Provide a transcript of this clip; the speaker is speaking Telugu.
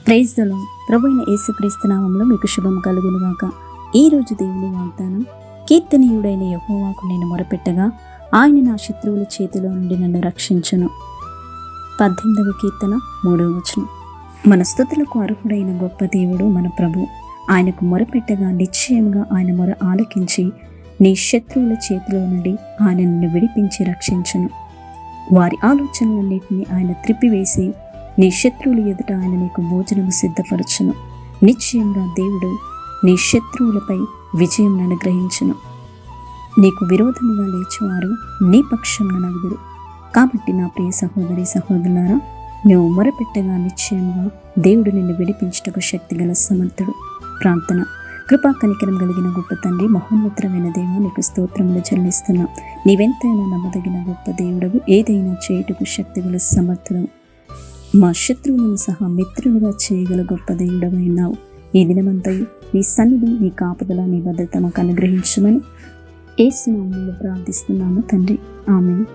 Praise the lord. ప్రభువైన యేసుక్రీస్తు నామములో మీకు శుభం కలుగునుగాక. ఈ రోజు దేవుని వాగ్దానం, కీర్తనీయుడైన యెహోవాకు నేను మొరపెట్టగా ఆయన నా శత్రువుల చేతిలో నుండి నన్ను రక్షించును. 18వ కీర్తన 3వ వచనం. మన స్తుతులకు అర్హుడైన గొప్ప దేవుడు మన ప్రభు. ఆయనకు మొరపెట్టగా నిశ్చయంగా ఆయన మొర ఆలకించి నీ శత్రువుల చేతిలో నుండి ఆయన నిన్ను విడిపించి రక్షించును. వారి ఆలోచనలన్నింటినీ ఆయన త్రిప్పివేసి నీ శత్రువుల ఎదుట ఆయన నీకు భోజనము సిద్ధపరచును. నిశ్చయంగా దేవుడు నీ శత్రువులపై విజయం అనుగ్రహించును. నీకు విరోధముగా లేచువారు నీ పక్షంలో నలుగురు. కాబట్టి నా ప్రియ సహోదరి సహోదరులారా, నువ్వు మొరపెట్టగా నిశ్చయంగా దేవుడు నిన్ను విడిపించుటకు శక్తిగల సమర్థుడు. ప్రార్థన. కృపా కనికరం కలిగిన గొప్ప తండ్రి, మహోన్నతమైన దేవ, నీకు స్తోత్రములు చెల్లిస్తున్నాం. నీవెంతైనా నమ్మదగిన గొప్ప దేవుడవు, ఏదైనా చేయుటకు శక్తిగల సమర్థుడు. మా శత్రువులను సహా మిత్రులుగా చేయగల గొప్ప దేవుడవైనావు. ఈ దినమంతయు నీ సన్నిధి, నీ కాపుదల, నీ భద్రత మాకు అనుగ్రహించమని యేసు నామములో ప్రార్థిస్తున్నాము తండ్రి. ఆమేన్.